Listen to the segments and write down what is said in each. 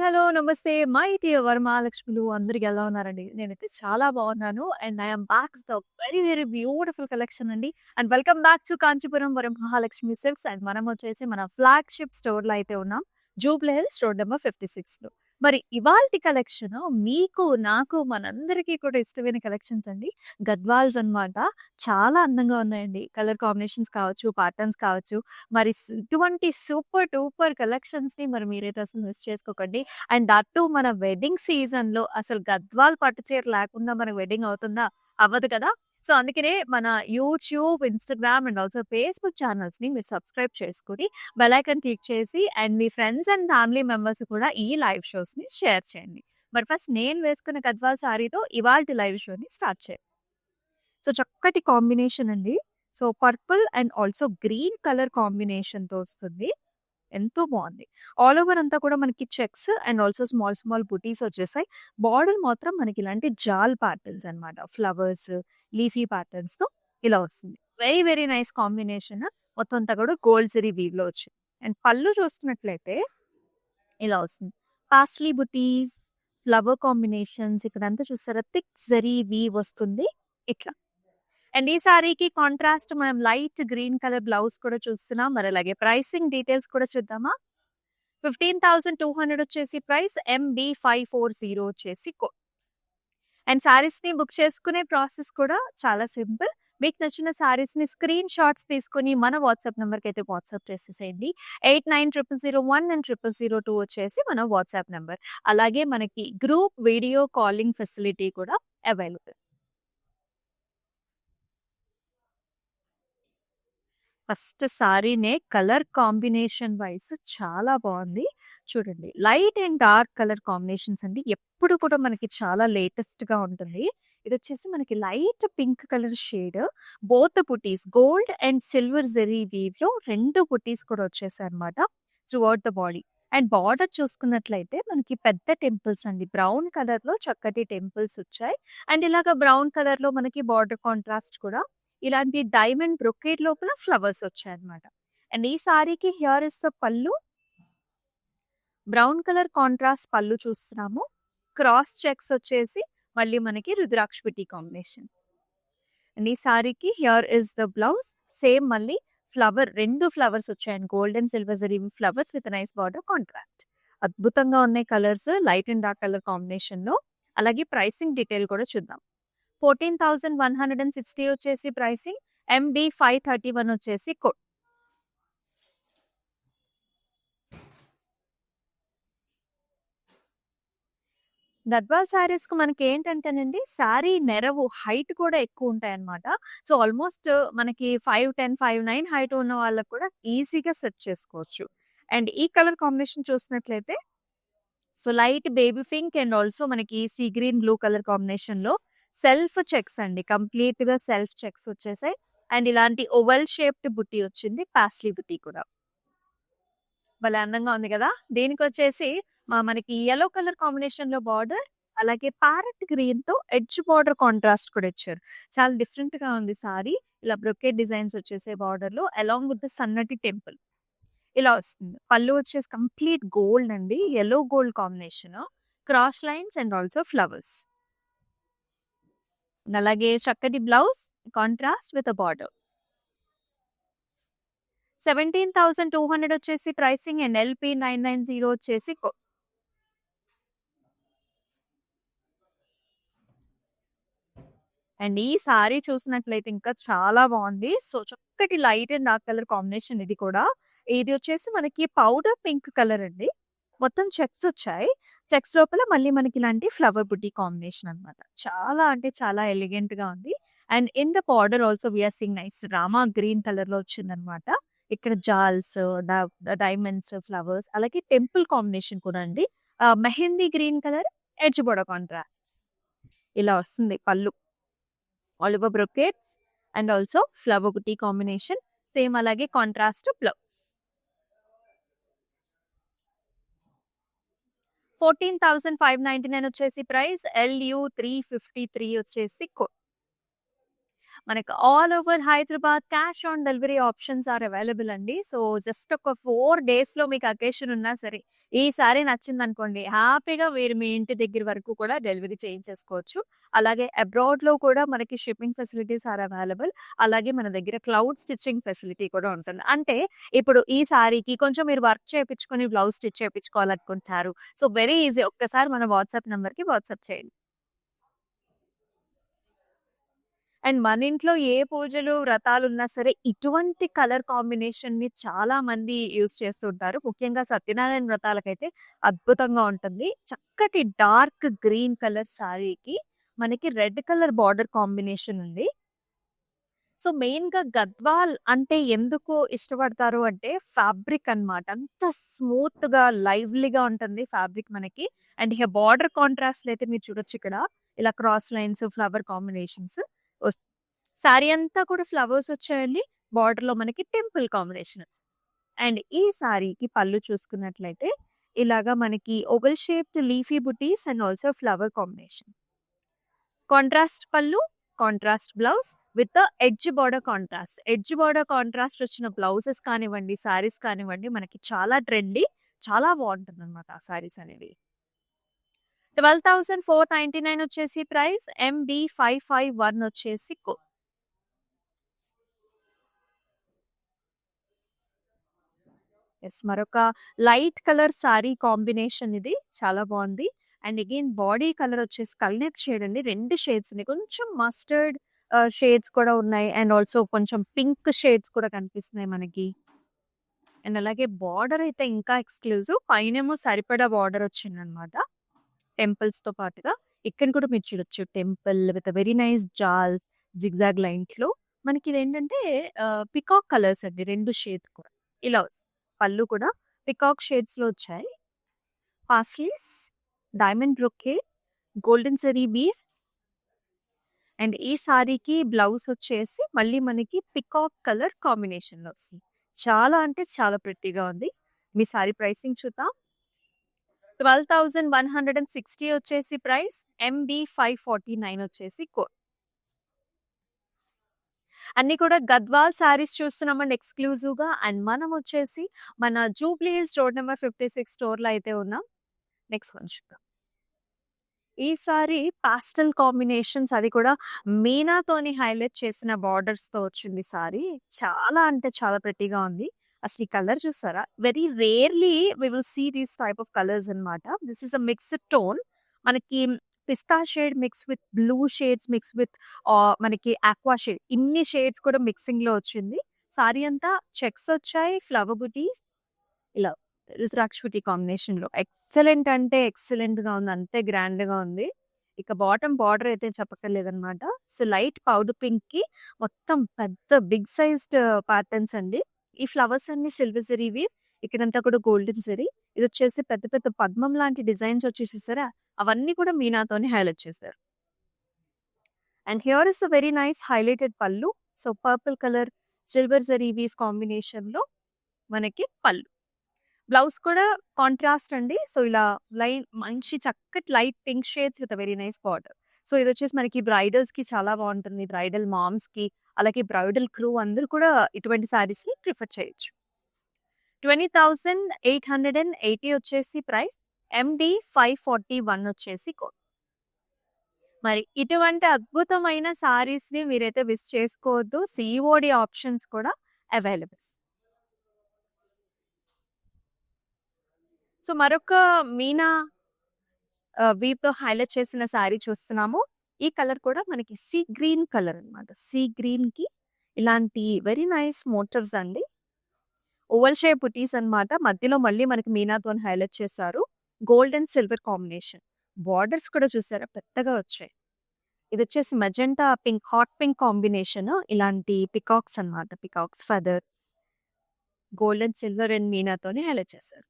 Hello. నమస్తే. My dear వరమహాలక్ష్ములు అందరికి ఎలా ఉన్నారండి? నేనైతే చాలా బాగున్నాను. And I am back with very very beautiful collection అండి. And welcome back to Kanchipuram Varamahalakshmi silks. And మనం వచ్చేసి మన ఫ్లాగ్‌షిప్ స్టోర్‌లో అయితే ఉన్నాం. జూబ్లీ హిల్స్ రోడ్ నంబర్ 56లో. మరి ఇవాల్టి కలెక్షన్ మీకు, నాకు, మనందరికీ కూడా ఇష్టమైన కలెక్షన్స్ అండి. గద్వాల్స్ అన్నమాట. చాలా అందంగా ఉన్నాయండి. కలర్ కాంబినేషన్స్ కావచ్చు, ప్యాటర్న్స్ కావచ్చు. మరి ఇటువంటి సూపర్ డూపర్ కలెక్షన్స్‌ని మరి మీరైతే అసలు మిస్ చేసుకోకండి. అండ్ దట్ టూ మన వెడ్డింగ్ సీజన్‌లో అసలు గద్వాల్ పట్టు చీర లేకుండా మన వెడ్డింగ్ అవుతుందా? అవ్వదు కదా! సో, అందుకనే మన YouTube, Instagram and also Facebook ఛానెల్స్‌ని మీరు సబ్స్క్రైబ్ చేసుకొని బెల్ ఐకాన్ క్లిక్ చేసి అండ్ మీ ఫ్రెండ్స్ అండ్ ఫ్యామిలీ మెంబర్స్ కూడా ఈ లైవ్ షోస్‌ని షేర్ చేయండి. మరి ఫస్ట్ నేను వేసుకున్న గద్వాల్ సారీతో ఇవాల్టి లైవ్ షోని స్టార్ట్ చేయండి. సో, చక్కటి కాంబినేషన్ అండి. So, purple and also green colour కాంబినేషన్‌తో వస్తుంది. ఎంతో బావుంది. ఆల్ ఓవర్ అంతా కూడా మనకి checks and also small small బుటీస్ వచ్చేసాయి. బోర్డర్ మాత్రం మనకి ఇలాంటి జాల్ ప్యాటర్న్స్ అన్నమాట. ఫ్లవర్స్, లీఫీ ప్యాటర్న్స్‌తో ఇలా వస్తుంది. Very very nice combination. మొత్తం అంతా కూడా గోల్డ్ జరీ వీవ్‌లో వచ్చింది. అండ్ పళ్ళు చూస్తున్నట్లయితే ఇలా వస్తుంది. పాస్లీ బుటీస్, ఫ్లవర్ కాంబినేషన్స్ ఇక్కడంతా చూసారా థిక్ జరీ వీవ్ వస్తుంది. ఇట్లా. అండ్ ఈ సారీకి కాంట్రాస్ట్ మనం లైట్ గ్రీన్ కలర్ బ్లౌజ్ కూడా చూస్తున్నాం. మరి అలాగే ప్రైసింగ్ డీటెయిల్స్ కూడా చూద్దామా? 15,200 వచ్చేసి ప్రైస్. MB540 వచ్చేసి కోడ్. అండ్ సారీస్‌ని బుక్ చేసుకునే ప్రాసెస్ కూడా చాలా సింపుల్. మీకు నచ్చిన సారీస్‌ని స్క్రీన్ షాట్స్ తీసుకొని మన వాట్సాప్ నంబర్‌కైతే వాట్సాప్ చేసేసేయండి. 890001 అండ్ 0002 వచ్చేసి మన వాట్సాప్ నంబర్. అలాగే మనకి గ్రూప్ వీడియో కాలింగ్ ఫెసిలిటీ కూడా అవైలబుల్. ఫస్ట్ సారీనే కలర్ కాంబినేషన్ వైస్ చాలా బావుంది. చూడండి. Light and dark colour combinations అండి. ఎప్పుడు కూడా మనకి చాలా లేటెస్ట్‌గా ఉంటుంది. ఇదొచ్చేసి మనకి light pink colour shade. Both butis gold and silver zari వీవ్‌లో 2 పుటీస్ కూడా వచ్చేసాయన్నమాట. Throughout the body. And border చూసుకున్నట్లయితే మనకి పెద్ద టెంపుల్స్ అండి. బ్రౌన్ కలర్‌లో చక్కటి టెంపుల్స్ వచ్చాయి. అండ్ ఇలాగ బ్రౌన్ కలర్‌లో మనకి బార్డర్ కాంట్రాస్ట్ కూడా ఇలాంటి డైమండ్ బ్రొకేడ్ లోపల ఫ్లవర్స్ వచ్చాయన్నమాట. అండ్ ఈ సారీకి హియర్ ఇస్ ద పళ్ళు. బ్రౌన్ కలర్ కాంట్రాస్ట్ పళ్ళు చూస్తున్నాము. క్రాస్ చెక్స్ వచ్చేసి మళ్ళీ మనకి రుద్రాక్ష పిటి కాంబినేషన్. అండ్ ఈ సారీకి here is the blouse. Same మళ్ళీ ఫ్లవర్ 2 ఫ్లవర్స్ వచ్చాయండి. Gold and silver zari flowers with nice border contrast. అద్భుతంగా ఉన్నాయి colours. Light and dark colour కాంబినేషన్‌లో. అలాగే ప్రైసింగ్ డీటెయిల్ కూడా చూద్దాం. 14,160 వచ్చేసి ప్రైసింగ్. MB531 వచ్చేసి కోడ్. గద్వాల్ శారీస్‌కి మనకేంటంటేనండి శారీ నెరవు హైట్ కూడా ఎక్కువుంటాయన్నమాట. సో, ఆల్‌మోస్ట్ మనకి 5'10", 5'9" హైట్ ఉన్న వాళ్ళకి కూడా ఈజీగా సెట్ చేసుకోవచ్చు. అండ్ ఈ కలర్ కాంబినేషన్ చూసినట్లయితే so, light baby pink and also మనకి సీ గ్రీన్, బ్లూ కలర్ కాంబినేషన్‌లో సెల్ఫ్ చెక్స్ అండి. కంప్లీట్‌గా సెల్ఫ్ చెక్స్ వచ్చేసాయి. అండ్ ఇలాంటి ఓవెల్ షేప్డ్ బుట్టి వచ్చింది. పాస్లీ బుట్టి కూడా. భలే అందంగా ఉంది గదా! దీనికొచ్చేసి మనకి యెల్లో కలర్ కాంబినేషన్‌లో బార్డర్, అలాగే ప్యారట్ గ్రీన్‌తో ఎడ్జ్ బార్డర్ కాంట్రాస్ట్ కూడా ఇచ్చారు. చాలా డిఫరెంట్‌గా ఉంది సారీ. ఇలా బ్రొకేట్ డిజైన్స్ వచ్చేసాయి బార్డర్‌లో అలాంగ్ విత్ సన్నటి టెంపుల్. ఇలా వస్తుంది. పళ్ళు వచ్చేసి కంప్లీట్ గోల్డ్ అండి. Yellow gold combination. Cross lines and also flowers. అలాగే చక్కటి blouse contrast with a border. 17,200 వచ్చేసి ప్రైసింగ్ అండ్ LP990 వచ్చేసి అండ్ ఈ సారీ చూసినట్లయితే ఇంకా చాలా బావుంది. సో, చక్కటి light and dark colour combination ఇది కూడా. ఇది వచ్చేసి మనకి పౌడర్ పింక్ కలర్ అండి. మొత్తం చెక్స్ వచ్చాయి. చెక్స్ లోపల మళ్ళీ మనకి ఇలాంటి ఫ్లవర్ బుట్టి కాంబినేషన్ అన్నమాట. చాలా అంటే చాలా ఎలిగెంట్‌గా ఉంది. And in the border also we are seeing nice Rama green కలర్‌లో వచ్చిందన్నమాట. ఇక్కడ జాల్స్, డైమండ్స్, ఫ్లవర్స్ అలాగే టెంపుల్ కాంబినేషన్ కూడా అండి. Mehndi green colour, edge border contrast. ఇలా వస్తుంది పళ్ళు. Olive brocades and also flower బుట్టి కాంబినేషన్. సేమ్ అలాగే కాంట్రాస్ట్ బ్లౌజ్. 14,599 వచ్చేసి ప్రైస్. LU353 వచ్చేసి కోడ్. మనకి all over Hyderabad cash on delivery options are available అండి. సో, జస్ట్ ఒక 4 డేస్‌లో మీకు అకేషన్ ఉన్నా సరే, ఈ సారీ నచ్చిందనుకోండి హ్యాపీగా మీరు మీ ఇంటి దగ్గర వరకు కూడా డెలివరీ చేయించేసుకోవచ్చు. అలాగే అబ్రాడ్‌లో కూడా మనకి షిప్పింగ్ ఫెసిలిటీస్ ఆర్ అవైలబుల్. అలాగే మన దగ్గర క్లౌడ్ స్టిచ్చింగ్ ఫెసిలిటీ కూడా ఉంటుంది. అంటే ఇప్పుడు ఈ సారీకి కొంచెం మీరు వర్క్ చేపించుకొని బ్లౌజ్ స్టిచ్ చేపించుకోవాలనుకుంటున్నారు. So, very easy. ఒక్కసారి మన వాట్సాప్ నంబర్‌కి వాట్సాప్ చేయండి. అండ్ మన ఇంట్లో ఏ పూజలు, వ్రతాలున్నా సరే ఇటువంటి కలర్ కాంబినేషన్‌ని చాలా మంది యూజ్ చేస్తుంటారు. ముఖ్యంగా సత్యనారాయణ వ్రతాలకైతే అద్భుతంగా ఉంటుంది. చక్కటి డార్క్ గ్రీన్ కలర్ సారీకి మనకి రెడ్ కలర్ బార్డర్ కాంబినేషన్ ఉంది. సో, మెయిన్‌గా గద్వాల్ అంటే ఎందుకు ఇష్టపడతారు అంటే ఫ్యాబ్రిక్ అన్నమాట. అంత స్మూత్‌గా, లైవ్లీగా ఉంటుంది ఫ్యాబ్రిక్ మనకి. అండ్ ఇక బార్డర్ కాంట్రాస్ట్‌లో అయితే మీరు చూడొచ్చు ఇక్కడ. ఇలా క్రాస్ లైన్స్, ఫ్లవర్ కాంబినేషన్స్ వస్ సారీ అంతా కూడా ఫ్లవర్స్ వచ్చాయండి. బార్డర్‌లో మనకి టెంపుల్ కాంబినేషన్. అండ్ ఈ సారీకి పళ్ళు చూసుకున్నట్లయితే ఇలాగా మనకి oval shaped leafy butis and also flower combination. Contrast pallu, contrast blouse with edge border contrast. Edge border contrast వచ్చిన బ్లౌజెస్ కానివ్వండి, సారీస్ కానివ్వండి మనకి చాలా ట్రెండీ. చాలా బావుంటుందన్నమాట ఆ సారీస్ అనేవి. 12,499 వచ్చేసి ప్రైస్. MB551 వచ్చేసి యెస్. మరొక లైట్ కలర్ సారీ కాంబినేషన్ ఇది. చాలా బావుంది. అండ్ అగైన్ బాడీ కలర్ వచ్చేసి కల్నేత్ షేడ్ అండి. 2 షేడ్స్ ఉన్నాయి. కొంచెం మస్టర్డ్ షేడ్స్ కూడా ఉన్నాయి. అండ్ ఆల్సో కొంచెం పింక్ షేడ్స్ కూడా కనిపిస్తున్నాయి మనకి. అండ్ అలాగే బార్డర్ అయితే ఇంకా ఎక్స్‌క్లూజివ్. పైనేమో సరిపడా బార్డర్ వచ్చిందనమాట. టెంపుల్స్‌తో పాటుగా. ఇక్కడ కూడా మీరు చూడొచ్చు. Temple with very nice jaals, zigzag లైన్స్‌లో మనకిదేంటంటే పీకాక్ కలర్స్ అండి 2 షేడ్స్ కూడా. ఇలా వస్తుంది. పళ్ళు కూడా పీకాక్ షేడ్స్‌లో వచ్చాయి. Paisleys, diamond brocade, golden zari weave and ఈ సారీకి బ్లౌజ్ వచ్చేసి మళ్ళీ మనకి పీకాక్ కలర్ కాంబినేషన్‌లో వస్తుంది. చాలా అంటే చాలా ప్రిట్టీగా ఉంది. మీ సారీ ప్రైసింగ్ చూద్దాం. 12,160 వచ్చేసి ప్రైస్. MB549 వచ్చేసి కోడ్. అన్నీ కూడా గద్వాల్ సారీస్ చూస్తున్నామండి ఎక్స్‌క్లూజివ్‌గా. అండ్ మనం వచ్చేసి మన జూబ్లీ హిల్స్ రోడ్ నంబర్ 56 స్టోర్‌లో అయితే ఉన్నాం. నెక్స్ట్ వన్ చూద్దాం. ఈ సారీ పాస్టెల్ కాంబినేషన్స్ అది కూడా మీనాతోని హైలైట్ చేసిన బార్డర్స్‌తో వచ్చింది సారీ. చాలా అంటే చాలా ప్రిట్టీగా ఉంది. అసలు ఈ కలర్ చూసారా? Very rarely we will see these type of colours అన్నమాట. This is a mixed tone. మనకి pista shade mix with blue shades mix with మనకి ఆక్వా షేడ్ ఇన్ని షేడ్స్ కూడా మిక్సింగ్‌లో వచ్చింది. సారీ అంతా చెక్స్ వచ్చాయి. ఫ్లవర్ బుటీస్ ఇలా రుద్రాక్షి కాంబినేషన్‌లో. ఎక్సలెంట్ అంటే ఎక్సలెంట్‌గా ఉంది. అంతే గ్రాండ్‌గా ఉంది. ఇక బాటమ్ బార్డర్ అయితే చెప్పక్కర్లేదనమాట. సో, లైట్ పౌడర్ పింక్‌కి మొత్తం పెద్ద బిగ్ సైజ్డ్ ప్యాటర్న్స్ అండి. ఈ ఫ్లవర్స్ అన్నీ సిల్వర్ జరీవి. ఇక్కడంతా కూడా గోల్డెన్ జరీ. ఇదొచ్చేసి పెద్ద పెద్ద పద్మం లాంటి డిజైన్స్ వచ్చి చూసారా? అవన్నీ కూడా మీనాతోని హైలైట్ చేశారు. And here is a very nice highlighted pallu. So, purple colour silver zari weave కాంబినేషన్‌లో మనకి పళ్ళు. బ్లౌజ్ కూడా కాంట్రాస్ట్ అండి. సో, ఇలా మంచి చక్కటి light pink shades with very nice border. So, ఇదొచ్చేసి మనకి బ్రైడల్స్‌కి చాలా బావుంటుంది. బ్రైడల్ మామ్స్‌కి అలాగే బ్రైడల్ క్రూ అందరూ కూడా ఇటువంటి సారీస్‌ని ప్రిఫర్ చేయొచ్చు. 20,880 వచ్చేసి ప్రైస్. MD541 వచ్చేసి కోడ్. మరి ఇటువంటి అద్భుతమైన సారీస్‌ని మీరైతే మిస్ చేసుకోవద్దు. సీఓడీ ఆప్షన్స్ కూడా అవైలబుల్. సో, మరొక మీనా వీవ్‌తో హైలైట్ చేసిన సారీ చూస్తున్నాము. ఈ కలర్ కూడా మనకి సీ గ్రీన్ కలర్ అన్నమాట. సీ గ్రీన్‌కి ఇలాంటి వెరీ నైస్ మోటివ్స్ అండి. ఓవల్ షేప్ బుటీస్ అన్నమాట. మధ్యలో మళ్ళీ మనకి మీనాతోని హైలైట్ చేశారు. Gold and silver combination. Borders కూడా చూసారా పెద్దగా వచ్చాయి. ఇదొచ్చేసి magenta pink, hot pink combination. ఇలాంటి పికాక్స్ అన్నమాట. Peacocks feathers, gold and silver and మీనాతోని హైలైట్ చేశారు.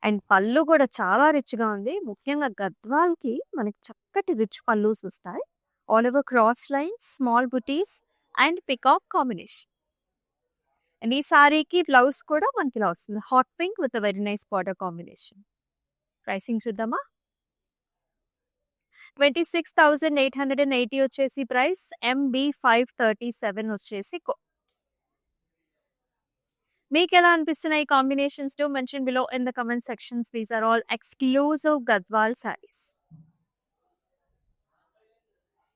అండ్ పళ్ళు కూడా చాలా రిచ్‌గా ఉంది. ముఖ్యంగా గద్వాల్‌కి మనకి చక్కటి రిచ్ పల్లూస్ వస్తాయి. All over cross lines, small butis and peacock combination. And ఈ సారీకి బ్లౌజ్ కూడా మనకి ఇలా వస్తుంది. Hot pink with very nice border combination. Pricing చూద్దామా? 26,880 వచ్చేసి ప్రైస్. MB 537 వచ్చేసి మీకెలా అనిపిస్తున్నాయి ఈ combinations? Do mention below in the comment sections. These are all exclusive Gadwal saris.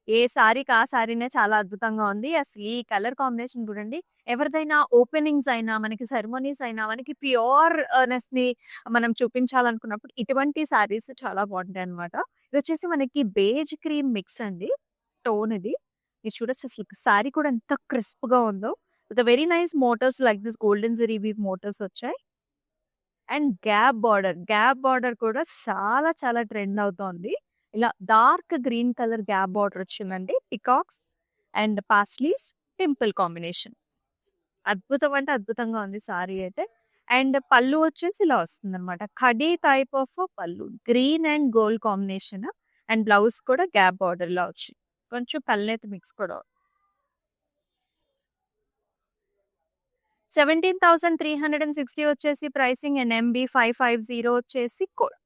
ఏ సారీకి ఆ సారీనే చాలా అద్భుతంగా ఉంది. అసలు ఈ కలర్ కాంబినేషన్ చూడండి. ఎవరిదైనా ఓపెనింగ్స్ అయినా, మనకి సెరమోనీస్ అయినా, మనకి ప్యూర్‌నెస్‌ని మనం చూపించాలనుకున్నప్పుడు ఇటువంటి సారీస్ చాలా బావుంటాయన్నమాట. ఇదొచ్చేసి మనకి బేజ్ క్రీమ్ మిక్స్ అండి. టోన్ ఇది. ఇది చూడొచ్చు అసలు సారీ కూడా ఎంత క్రిస్ప్‌గా ఉందో. With very nice motifs like this golden zari weave motifs వచ్చాయి. అండ్ గ్యాప్ బార్డర్ కూడా చాలా చాలా ట్రెండ్ అవుతోంది. ఇలా dark green colour gap border వచ్చిందండి. Peacocks and paisleys temple combination. అద్భుతం అంటే అద్భుతంగా ఉంది సారీ అయితే. అండ్ పళ్ళు వచ్చేసి ఇలా వస్తుందన్నమాట. ఖడీ టైప్ ఆఫ్ పళ్ళు. Green and gold combination. And blouse కూడా గ్యాప్ బార్డర్ లా వచ్చింది. కొంచెం కల్నేత మిక్స్ కూడా. 17,360 వచ్చేసి ప్రైసింగ్ అండ్ MB 550 వచ్చేసి కోడ్.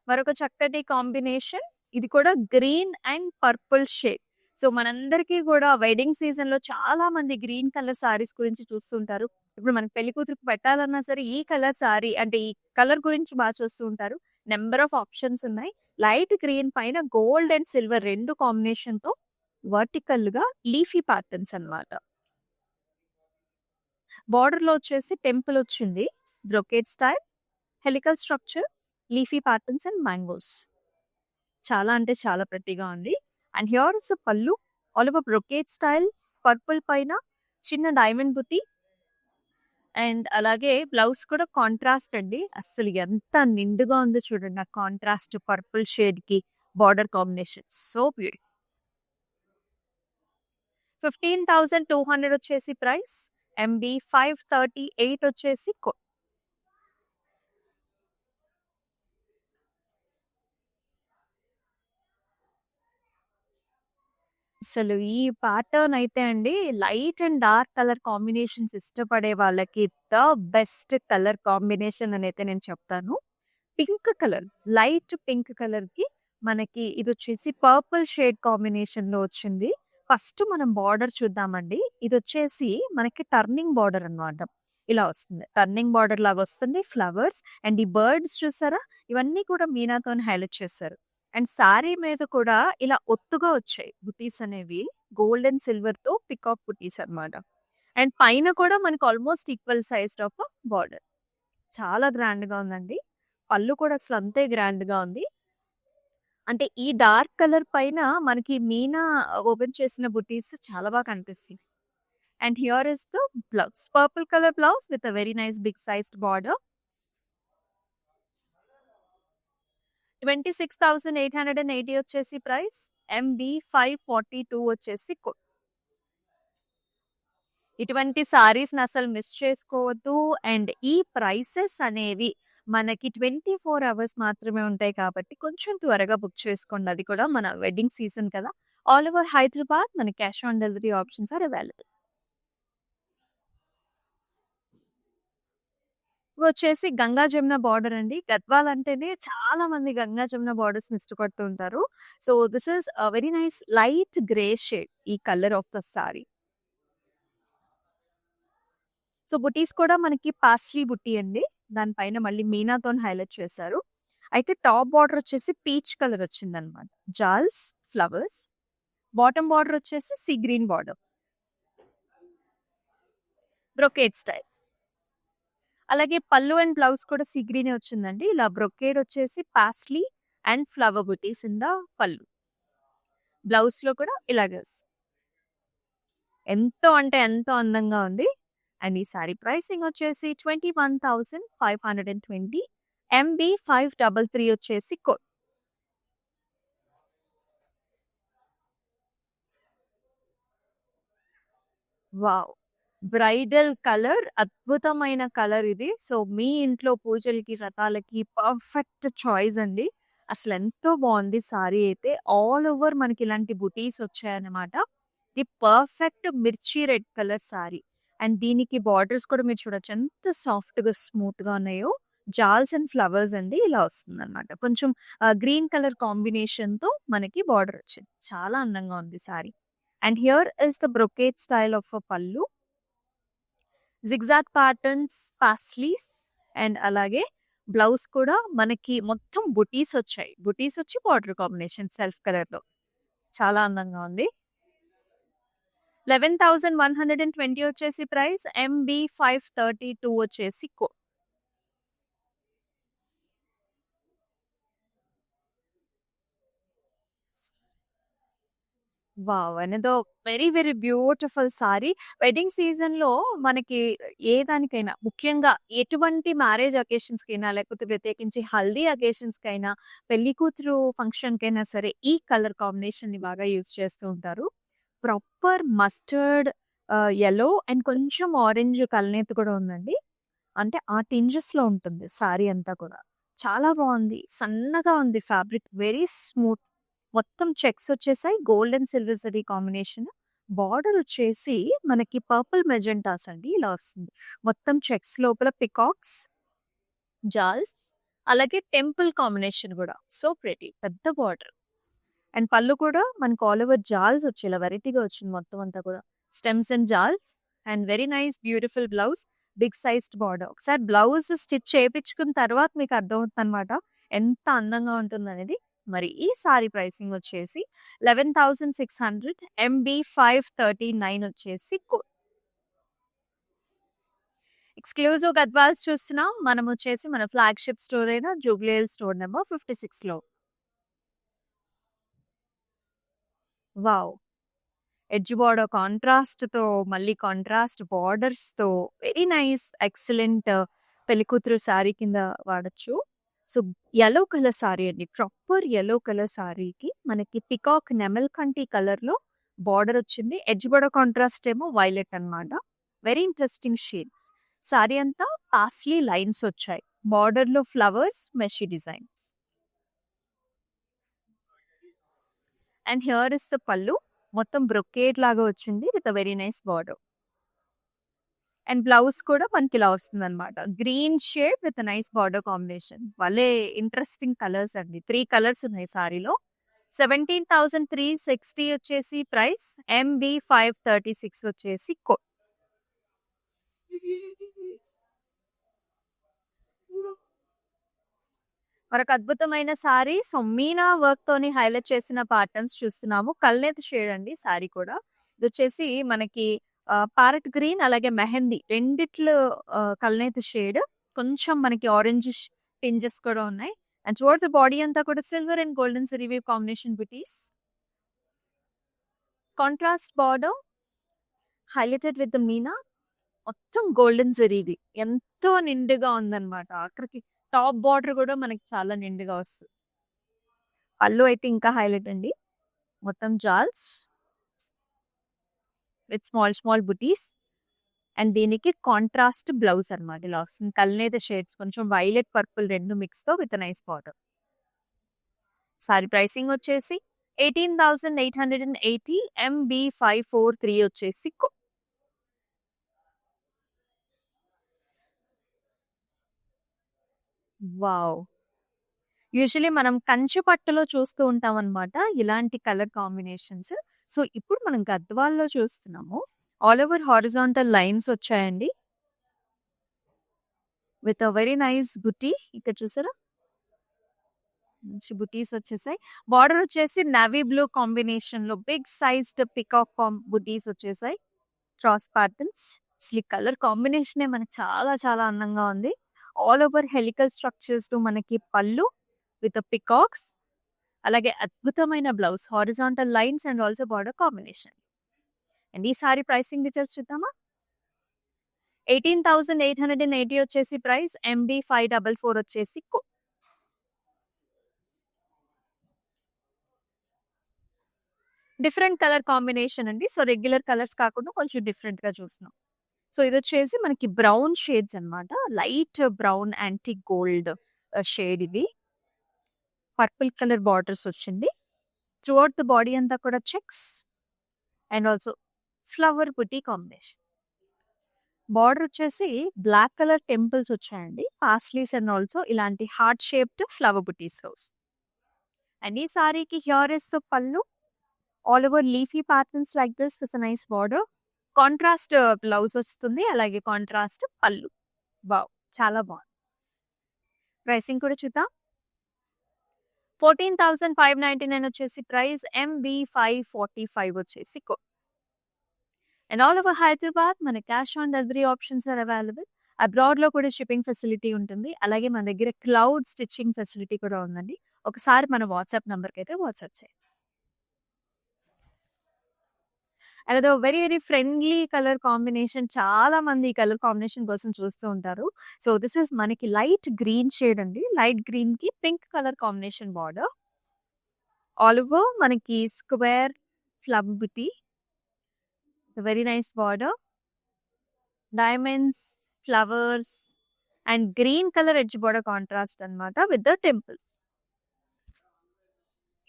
మరొక చక్కటి కాంబినేషన్. ఇది కూడా green and purple shade. So, మనందరికీ కూడా వెడ్డింగ్ సీజన్‌లో చాలా మంది గ్రీన్ కలర్ సారీస్ గురించి చూస్తుంటారు. ఇప్పుడు మనకి పెళ్లి కూతురికి పెట్టాలన్నా సరే ఈ కలర్ సారీ అంటే ఈ కలర్ గురించి చూస్తూ ఉంటారు. నంబర్ ఆఫ్ ఆప్షన్స్ ఉన్నాయి. లైట్ గ్రీన్ పైన గోల్డ్ అండ్ సిల్వర్ 2 కాంబినేషన్‌తో వర్టికల్‌గా లీఫీ ప్యాటర్న్స్ అన్నమాట. బోర్డర్‌లో వచ్చేసి టెంపుల్ వచ్చింది. Brocade style, helical structure, leafy patterns and mangoes. చాలా అంటే చాలా ప్రెట్టీగా ఉంది. అండ్ హియర్ ఇస్ పళ్ళు. All over brocade style, purple పైన చిన్న డైమండ్ బుట్టి. అండ్ అలాగే బ్లౌజ్ కూడా కాంట్రాస్ట్ అండి. అస్సలు ఎంత నిండుగా ఉందో చూడండి. ఆ కాంట్రాస్ట్ పర్పుల్ షేడ్‌కి బోర్డర్ కాంబినేషన్. So beautiful. 15,200 వచ్చేసి ప్రైస్. MB 538 వచ్చేసి అసలు ఈ ప్యాటర్న్ అయితే అండి light and dark colour combinations ఇష్టపడే వాళ్ళకి ద బెస్ట్ కలర్ కాంబినేషన్ అని అయితే నేను చెప్తాను. పింక్ కలర్, లైట్ పింక్ కలర్‌కి మనకి ఇదొచ్చేసి పర్పుల్ షేడ్ కాంబినేషన్‌లో వచ్చింది. ఫస్ట్ మనం బార్డర్ చూద్దామండి. ఇదొచ్చేసి మనకి టర్నింగ్ బార్డర్ అన్నమాట. ఇలా వస్తుంది. టర్నింగ్ బార్డర్ లాగా వస్తుంది. ఫ్లవర్స్ అండ్ ఈ బర్డ్స్ చూసారా? ఇవన్నీ కూడా మీనాతోని హైలైట్ చేశారు. అండ్ సారీ మీద కూడా ఇలా ఒత్తుగా వచ్చాయి బుటీస్ అనేవి. గోల్డ్ అండ్ సిల్వర్‌తో పికాక్ బుటీస్ అన్నమాట. అండ్ పైన కూడా మనకు almost equal sized of border. చాలా గ్రాండ్‌గా ఉందండి. పళ్ళు కూడా అసలు అంతే గ్రాండ్‌గా ఉంది. అంటే ఈ డార్క్ కలర్ పైన మనకి మీనా ఓపెన్ చేసిన బుటీస్ చాలా బాగా కనిపిస్తాయి. And here is the blouse. Purple colour blouse with a very nice big sized border. 26,880 వచ్చేసి ప్రైస్. MB 542 వచ్చేసి కోడ్. ఇటువంటి సారీస్‌ని అసలు మిస్ చేసుకోవద్దు. అండ్ ఈ ప్రైసెస్ అనేవి మనకి 24 అవర్స్ మాత్రమే ఉంటాయి కాబట్టి కొంచెం త్వరగా బుక్ చేసుకోండి. అది కూడా మన వెడ్డింగ్ సీజన్ కదా! ఆల్ ఓవర్ హైదరాబాద్ మన cash on delivery options are available. వచ్చేసి గంగా జమున బార్డర్ అండి. గద్వాల్ అంటేనే చాలా మంది గంగా జమున బార్డర్స్‌ని ఇష్టపడుతూ ఉంటారు. So, this is very nice light grey shade ఈ colour of the sari. So, butis కూడా మనకి పాస్లీ బుట్టి అండి. దాని పైన మళ్ళీ మీనాతోని హైలైట్ చేశారు. అయితే టాప్ బార్డర్ వచ్చేసి పీచ్ కలర్ వచ్చిందనమాట. జాల్స్, ఫ్లవర్స్. బాటమ్ బార్డర్ వచ్చేసి sea green border. Brocade style. అలాగే పళ్ళు అండ్ బ్లౌజ్ కూడా సీ గ్రీనే వచ్చిందండి. ఇలా బ్రొకేడ్ వచ్చేసి paisley and flower buttis in the పళ్ళు. బ్లౌజ్‌లో కూడా ఇలాగే వస్తుంది. ఎంతో అంటే ఎంతో అందంగా ఉంది. అండ్ ఈ సారీ ప్రైసింగ్ వచ్చేసి 21,520. MB 533 వచ్చేసి కోడ్. వావ్! బ్రైడల్ కలర్ అద్భుతమైన కలర్ ఇది. సో, మీ ఇంట్లో పూజలకి, వ్రతాలకి పర్ఫెక్ట్ చాయిస్ అండి. అసలెంతో బావుంది సారీ అయితే. ఆల్ ఓవర్ మనకి ఇలాంటి బుటీస్ వచ్చాయన్నమాట. ఇది పర్ఫెక్ట్ మిర్చి రెడ్ కలర్ సారీ. అండ్ దీనికి బార్డర్స్ కూడా మీరు చూడొచ్చు ఎంత సాఫ్ట్‌గా, స్మూత్‌గా ఉన్నాయో. జాల్స్ అండ్ ఫ్లవర్స్ అండి ఇలా వస్తుందనమాట. కొంచెం గ్రీన్ కలర్ కాంబినేషన్‌తో మనకి బార్డర్ వచ్చింది. చాలా అందంగా ఉంది sorry. And here is the brocade style of a పల్లు. జిగ్‌జాగ్ ప్యాటర్న్స్, పాస్లీస్ అండ్ అలాగే బ్లౌజ్ కూడా మనకి మొత్తం బుటీస్ వచ్చాయి. బుటీస్ వచ్చి బార్డర్ కాంబినేషన్ సెల్ఫ్ కలర్‌లో. చాలా అందంగా ఉంది. 11,120 వచ్చేసి ప్రైస్. ఎంబీ 532 వచ్చేసి wow! Another very, very beautiful sorry. Wedding సీజన్‌లో మనకి ఏ దానికైనా ముఖ్యంగా ఎటువంటి మ్యారేజ్ అకేషన్స్‌కైనా లేకపోతే ప్రత్యేకించి హల్దీ అకేషన్స్‌కైనా, పెళ్లి కూతురు ఫంక్షన్‌కైనా సరే ఈ కలర్ కాంబినేషన్‌ని బాగా యూజ్ చేస్తూ ఉంటారు. ప్రాపర్ మస్టర్డ్ యెల్లో అండ్ కొంచెం ఆరెంజ్ కలనేత కూడా ఉందండి. అంటే ఆ టింజెస్‌లో ఉంటుంది సారీ అంతా కూడా. చాలా బావుంది. సన్నగా ఉంది ఫ్యాబ్రిక్. Very smooth. మొత్తం చెక్స్ వచ్చేసాయి. Gold and silver zari combination. Border వచ్చేసి మనకి పర్పుల్ మెజెంటాస్ అండి ఇలా వస్తుంది. మొత్తం చెక్స్ లోపల పికాక్స్, జాల్స్ అలాగే టెంపుల్ కాంబినేషన్ గూడా. So pretty. పెద్ద బార్డర్. అండ్ పళ్ళు కూడా మనకు ఆల్ ఓవర్ జాల్స్ వచ్చి ఇలా వెరైటీగా వచ్చింది మొత్తం అంతా కూడా. Stems and jaals and very nice beautiful blouse. Big sized border. ఒకసారి బ్లౌజ్ స్టిచ్ చేపించుకున్న తర్వాత మీకు అర్థమవుతుందనమాట. ఎంత అందంగా ఉంటుందనేది. మరి ఈ సారీ ప్రైసింగ్ వచ్చేసి 11,600 ఎంబీ 539 వచ్చేసి ఎక్స్‌క్లూజివ్ గద్వాల్స్ చూస్తున్నాం. మనం వచ్చేసి మన ఫ్లాగ్‌షిప్ స్టోర్ అయిన జూబ్లీ హిల్స్ స్టోర్ నంబర్ 56లో. వావ్! ఎడ్జ్ బార్డర్ కాంట్రాస్ట్‌తో మళ్ళీ కాంట్రాస్ట్ బార్డర్స్‌తో వెరీ నైస్ ఎక్సలెంట్ పెళ్లికూతురు సారీ కింద వాడొచ్చు. సో, యెల్లో కలర్ సారీ అండి. ప్రాపర్ యెల్లో కలర్ సారీకి మనకి పికాక్ నెమల్ కంటి కలర్‌లో బార్డర్ వచ్చింది. ఎడ్జ్ బార్డర్ కాంట్రాస్ట్ ఏమో వైలెట్ అన్నమాట. Very interesting shades. సారీ అంతా పాస్లీ లైన్స్ వచ్చాయి. బార్డర్‌లో ఫ్లవర్స్, మెషీ designs. And here is the pallu. మొత్తం బ్రొకేట్ లాగా వచ్చింది with a very nice border. And blouse కూడా మనకి ఇలా వస్తుందన్నమాట. Green shade with nice border combination. భలే ఇంట్రెస్టింగ్ కలర్స్ అండి. 3 కలర్స్ ఉన్నాయి సారీలో. 17,360 వచ్చేసి ప్రైస్. ఎంబీ 536 వచ్చేసి మరొక అద్భుతమైన సారీ. సో, మీనా వర్క్‌తోని హైలైట్ చేసిన ప్యాటర్న్స్ చూస్తున్నాము. కల్నేత షేడ్ అండి సారీ కూడా. ఇదొచ్చేసి మనకి ప్యారట్ గ్రీన్ అలాగే మెహందీ రెండిట్లో కల్నేత షేడ్. కొంచెం మనకి ఆరెంజిష్ టింజెస్ కూడా ఉన్నాయి. అండ్ టువర్డ్స్ ద బాడీ అంతా కూడా silver and golden zari weave combination butis. Contrast border highlighted with the meena. మొత్తం గోల్డెన్ జరీవి. ఎంతో నిండుగా ఉందన్నమాట. ఆఖరికి టాప్ బార్డర్ కూడా మనకి చాలా నిండుగా వస్తుంది. పళ్ళు అయితే ఇంకా హైలైట్ అండి. మొత్తం jaals with small small butis. And దీనికి కాంట్రాస్ట్ బ్లౌజ్ అన్నమాట. ఇలా వస్తుంది. కల్నేత షేడ్స్ కొంచెం వైలెట్, పర్పుల్ 2 మిక్స్‌తో with nice border. Sari pricing వచ్చేసి 18,880 ఎంబీ 543 వచ్చేసి వావ్! యూజువల్లీ మనం కంచి పట్టులో చూస్తూ ఉంటామనమాట. ఇలాంటి కలర్ కాంబినేషన్స్. సో, ఇప్పుడు మనం గద్వాల్లో చూస్తున్నాము. ఆల్ ఓవర్ హారిజాంటల్ లైన్స్ వచ్చాయండి. విత్ అ వెరీ నైస్ బుటీ. ఇక్కడ చూసారా? మంచి బుటీస్ వచ్చేసాయి. బార్డర్ వచ్చేసి నేవీ బ్లూ కాంబినేషన్‌లో బిగ్ సైజ్డ్ పికాక్ బుటీస్ వచ్చేసాయి. Cross patterns. అసలు ఈ కలర్ కాంబినేషనే మనకు చాలా చాలా అందంగా ఉంది. ఆల్ ఓవర్ హెలికల్ స్ట్రక్చర్స్‌లో మనకి పళ్ళు విత్ పికాక్స్ అలాగే అద్భుతమైన blouse horizontal lines and also border combination. And ఈ సారీ ప్రైసింగ్ డీటెయిల్స్ చూద్దామా? 18,880 వచ్చేసి ప్రైస్. ఎంబీ 544 వచ్చేసి డిఫరెంట్ కలర్ కాంబినేషన్ అండి. సో, రెగ్యులర్ కలర్స్ కాకుండా కొంచెం డిఫరెంట్‌గా చూస్తున్నాం. సో, ఇదొచ్చేసి మనకి బ్రౌన్ షేడ్స్ అన్నమాట. Light brown antique gold shade ఇది. పర్పుల్ కలర్ బార్డర్స్ వచ్చింది. త్రూఅవుట్ ద బాడీ అంతా కూడా checks and also flower buti combination. Border వచ్చేసి బ్లాక్ కలర్ టెంపుల్స్ వచ్చాయండి. పాస్లీస్ అండ్ ఆల్సో ఇలాంటి heart shaped flower buttis rose. And ఈ సారీకి హియర్ ఇస్ ద పళ్ళు. All over leafy patterns like this with nice border. Contrast blouse వస్తుంది. అలాగే contrast పళ్ళు. Wow! చాలా బాగుంది. ప్రైసింగ్ కూడా చూద్దాం. 14,599 వచ్చేసి ప్రైస్. MB545 వచ్చేసి code. And all over Hyderabad మన cash on delivery options are available. అబ్రాడ్‌లో కూడా షిప్పింగ్ ఫెసిలిటీ ఉంటుంది. అలాగే మన దగ్గర క్లౌడ్ స్టిచ్చింగ్ ఫెసిలిటీ కూడా ఉందండి. ఒకసారి మన వాట్సాప్ నంబర్‌కైతే వాట్సాప్ చేయండి. అండ్ అదో very very friendly colour combination. చాలా మంది ఈ కలర్ కాంబినేషన్ కోసం చూస్తూ ఉంటారు. సో దిస్ ఇస్ మనకి లైట్ గ్రీన్ షేడ్ అండి. లైట్ గ్రీన్‌కి pink colour combination border. All over మనకి square flower buti. Very nice border. Diamonds, flowers and green colour edge border contrast అన్నమాట with the temples.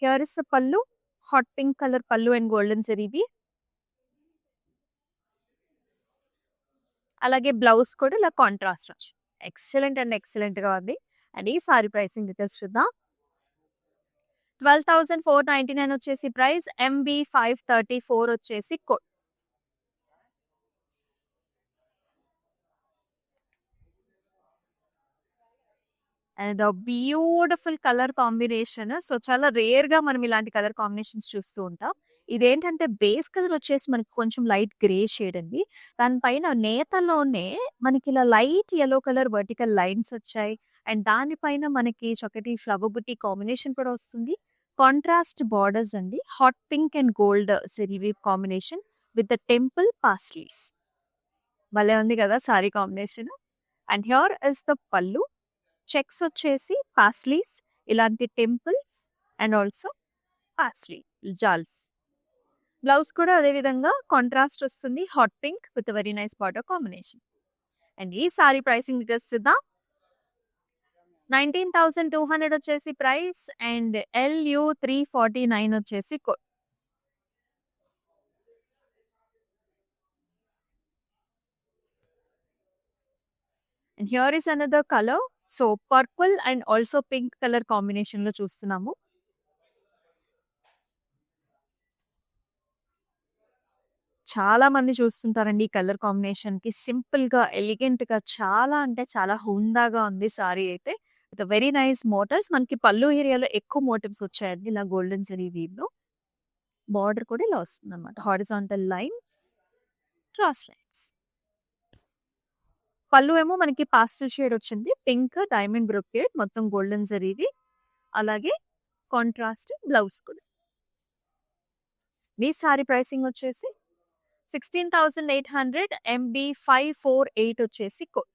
Here is the pallu. Hot pink colour pallu and golden zari weave. అలాగే blouse కూడా ఇలా contrast వచ్చింది. Excellent and ఎక్సలెంట్‌గా ఉంది. And ఈ sari pricing details చూద్దాం. 12,499 వచ్చేసి ప్రైస్. MB534 వచ్చేసి code. And beautiful colour combination. So చాలా రేర్‌గా మనం ఇలాంటి కలర్ కాంబినేషన్స్ చూస్తూ ఉంటాం. ఇదేంటంటే బేస్ కలర్ వచ్చేసి మనకి కొంచెం లైట్ గ్రే షేడ్ అండి. దానిపైన నేతలోనే మనకి ఇలా light yellow colour vertical lines వచ్చాయి. అండ్ దానిపైన మనకి చక్కటి ఫ్లవర్ బుట్టి కాంబినేషన్ కూడా వస్తుంది. కాంట్రాస్ట్ బార్డర్స్ అండి. Hot pink and gold zari weave combination with the temple paisleys. భలే ఉంది కదా sari combination. And here is the pallu. Checks వచ్చేసి పాస్లీస్, ఇలాంటి temples and also paisley jaals. Blouse కూడా అదే విధంగా కాంట్రాస్ట్ వస్తుంది. Hot pink with very nice border combination. And ఈ సారీ ప్రైసింగ్ డీటెయిల్స్ ఇద్దాం. 19,200 వచ్చేసి ప్రైస్. అండ్ LU349 వచ్చేసి code. And here is another colour. So purple and also pink colour combination లో చూస్తున్నాము. చాలా మంది చూస్తుంటారండి ఈ కలర్ కాంబినేషన్‌కి. సింపుల్‌గా, ఎలిగెంట్‌గా చాలా అంటే చాలా హుందాగా ఉంది సారీ అయితే. With very nice motives. మనకి పల్లు ఏరియాలో ఎక్కువ మోటివ్స్ వచ్చాయండి. ఇలా గోల్డెన్ జరీ వీవ్‌లో. బార్డర్ కూడా ఇలా వస్తుందన్నమాట. Horizontal lines, cross lines. పల్లు ఏమో మనకి పాస్టల్ షేడ్ వచ్చింది. పింక్ డైమండ్ బ్రొకేడ్ మొత్తం గోల్డెన్ జరీది. అలాగే కాంట్రాస్ట్ బ్లౌజ్ కూడా. ఈ సారీ ప్రైసింగ్ వచ్చేసి 16,800. MB548 వచ్చేసి కోడ్.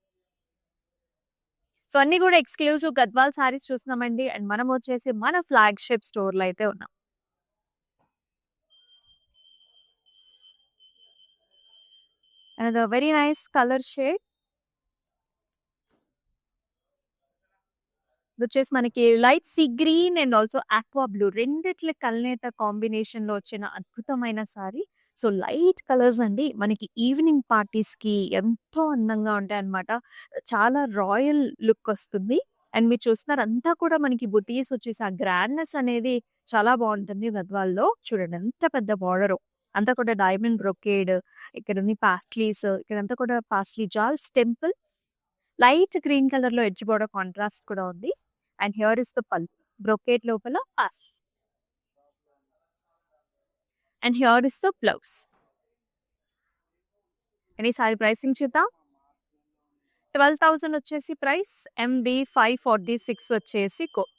సో అన్ని కూడా ఎక్స్క్లూజివ్ గద్వాల్ సారీస్ చూస్తున్నామండి. అండ్ మనం వచ్చేసి మన ఫ్లాగ్‌షిప్ స్టోర్‌లో అయితే ఉన్నాం. And very nice colour shade. ఇదొచ్చేసి మనకి light sea green and also aqua blue రెండిట్ల కలనేత కాంబినేషన్‌లో వచ్చిన అద్భుతమైన సారీ. సో లైట్ కలర్స్ అండి. మనకి ఈవినింగ్ పార్టీస్‌కి ఎంతో అందంగా ఉంటాయన్నమాట. చాలా రాయల్ లుక్ వస్తుంది. అండ్ మీరు చూస్తున్నారు అంతా కూడా మనకి బుటీస్ వచ్చేసి ఆ గ్రాండ్‌నెస్ అనేది చాలా బావుంటుంది గద్వాల్‌లో. చూడండి ఎంత పెద్ద బార్డరో. అంతా కూడా డైమండ్ బ్రొకేడ్. ఇక్కడున్ని పాస్ట్లీస్. ఇక్కడంతా కూడా పాస్ట్లీ జాల్స్, టెంపుల్. లైట్ గ్రీన్ కలర్‌లో ఎడ్జ్ బార్డర్ కాంట్రాస్ట్ కూడా ఉంది. అండ్ హియర్ ఇస్ ద పల్లు. బ్రొకేడ్ లోపల paisley. And here is the blouse. And ఈ సారీ ప్రైసింగ్ చూద్దాం. 12,000 వచ్చేసి ప్రైస్. MB546 వచ్చేసి కోడ్.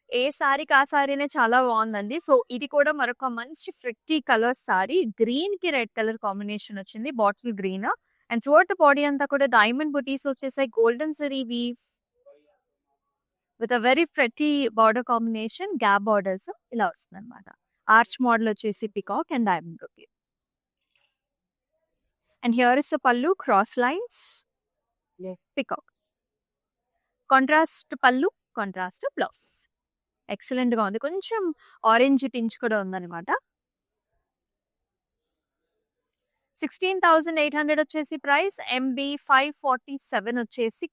ఏ సారీకి ఆ సారీనే చాలా బాగుందండి. సో ఇది కూడా మరొక మంచి ప్రిట్టి కలర్ సారీ. గ్రీన్‌కి రెడ్ కలర్ కాంబినేషన్ వచ్చింది. Bottle green. And throughout the body అంతా కూడా డైమండ్ బుటీస్ వచ్చేసాయి. Golden zari weave with a very pretty border combination. Gap borders ఇలా వస్తుందన్నమాట. ఆర్చ్ మోడల్ వచ్చేసి peacock and diamond brocade. And here is the pallu. Cross lines, peacocks. Contrast pallu, contrast blouse. ఎక్సలెంట్‌గా ఉంది. కొంచెం orange tinge కూడా ఉందనమాట. 16,800 వచ్చేసి ప్రైస్. ఎంబీ 547 వచ్చేసి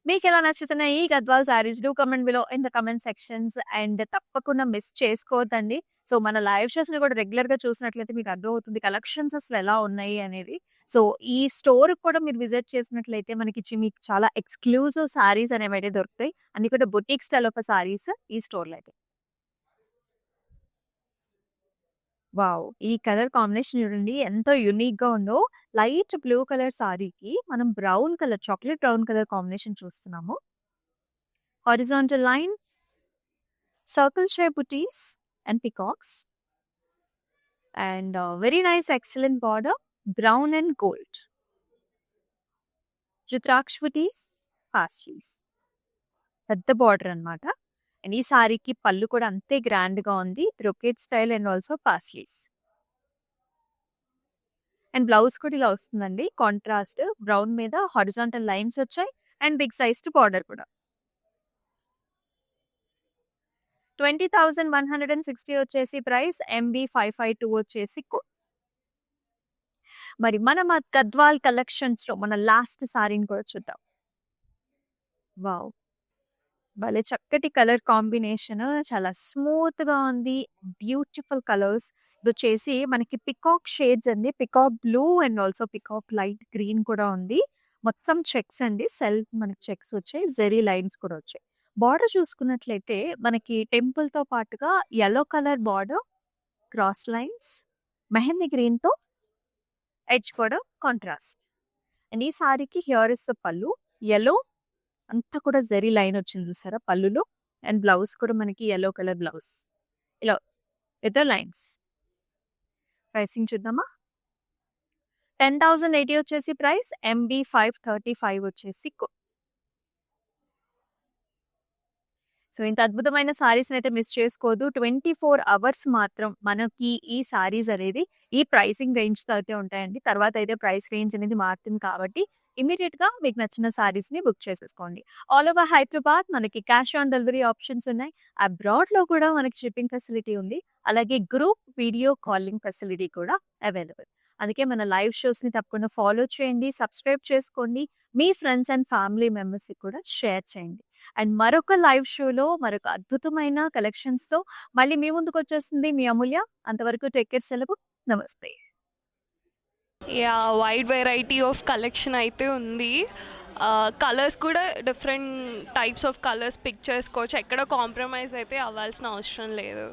మీకెలా నచ్చుతున్నాయి ఈ Gadwal saris? Do comment below in the comment sections and తప్పకుండా మిస్ చేసుకోవద్దండి. సో, మన లైవ్ షోస్‌ని కూడా రెగ్యులర్‌గా చూసినట్లయితే మీకు అర్థమవుతుంది కలెక్షన్స్ అసలెలా ఉన్నాయి అనేది. సో, ఈ స్టోర్‌కి కూడా మీరు విజిట్ చేసినట్లయితే మీకు చాలా ఎక్స్‌క్లూజివ్ శారీస్ అనేవైతే దొరుకుతాయి. అన్ని కూడా బొటిక్ స్టైల్ ఆఫ్ శారీస్ ఈ స్టోర్‌లో అయితే. వావ్! ఈ కలర్ కాంబినేషన్ చూడండి ఎంత యూనిక్‌గా ఉందో. లైట్ బ్లూ కలర్ సారీకి మనం brown colour, chocolate brown colour combination చూస్తున్నాము. Horizontal lines, circle shape butis and peacocks and very nice excellent border brown and gold. Rudraksha butis, పాస్ట్రీస్. పెద్ద బార్డర్ అన్నమాట. అండ్ ఈ సారీకి పళ్ళు కూడా అంతే గ్రాండ్‌గా ఉంది. బ్రొకేట్ స్టైల్ అండ్ ఆల్సో పాస్ట్రీస్. అండ్ బ్లౌజ్ కూడా ఇలా వస్తుందండి. కాంట్రాస్ట్ బ్రౌన్ మీద హారిజాంటల్ లైన్స్ వచ్చాయి అండ్ బిగ్ సైజ్డ్ బార్డర్ కూడా. 20,160 వచ్చేసి ప్రైస్. ఎంబీ 552 వచ్చేసి మరి మనం ఆ గద్వాల్ కలెక్షన్స్‌లో మన లాస్ట్ సారీని కూడా చూద్దాం. వావ్! భలే చక్కటి కలర్ కాంబినేషన్. చాలా స్మూత్‌గా ఉంది. Beautiful colours. ఇదొచ్చేసి మనకి పికాక్ షేడ్స్ అండి. Peacock blue and also peacock light green కూడా ఉంది. మొత్తం చెక్స్ అండి. సెల్ఫ్ మనకి చెక్స్ వచ్చాయి. జెరీ లైన్స్ కూడా వచ్చాయి. బార్డర్ చూసుకున్నట్లయితే మనకి టెంపుల్‌తో పాటుగా yellow colour border, cross lines, mehndi గ్రీన్‌తో ఎడ్జ్ కూడా కాంట్రాస్ట్. అండ్ ఈ సారీకి here is the pallu. Yellow అంతా కూడా జెరీ లైన్ వచ్చింది చూసారా పళ్ళులో. అండ్ బ్లౌజ్ కూడా మనకి యెల్లో కలర్ బ్లౌజ్. ఇలా విత్ లైన్స్. ప్రైసింగ్ చూద్దామా? 10,080 వచ్చేసి ప్రైస్. ఎంబీ 535 వచ్చేసి సో, ఇంత అద్భుతమైన సారీస్‌నైతే మిస్ చేసుకోవద్దు. 24 అవర్స్ మాత్రం మనకి ఈ సారీస్ అనేది ఈ ప్రైసింగ్ రేంజ్‌తో అయితే ఉంటాయండి. తర్వాత అయితే ప్రైస్ రేంజ్ అనేది మారుతుంది కాబట్టి ఇమ్మీడియేట్‌గా మీకు నచ్చిన సారీస్‌ని బుక్ చేసేసుకోండి. ఆల్ ఓవర్ హైదరాబాద్ మనకి క్యాష్ ఆన్ డెలివరీ ఆప్షన్స్ ఉన్నాయి. అబ్రాడ్‌లో కూడా మనకి షిప్పింగ్ ఫెసిలిటీ ఉంది. అలాగే గ్రూప్ వీడియో కాలింగ్ ఫెసిలిటీ కూడా అవైలబుల్. అందుకే మన లైవ్ షోస్‌ని తప్పకుండా ఫాలో చేయండి. సబ్స్క్రైబ్ చేసుకోండి. మీ ఫ్రెండ్స్ అండ్ ఫ్యామిలీ మెంబర్స్‌కి కూడా షేర్ చేయండి. అండ్ మరొక లైవ్ షోలో మరొక అద్భుతమైన కలెక్షన్స్‌తో మళ్ళీ మీ ముందుకొచ్చేస్తుంది మీ అమూల్య. అంతవరకు టేక్ కేర్. సెలవు. నమస్తే. Yeah! Wide variety of collection అయితే ఉంది. కలర్స్ కూడా different types of colours pick చేసుకోవచ్చు. ఎక్కడ కాంప్రమైజ్ అయితే అవ్వాల్సిన అవసరం లేదు.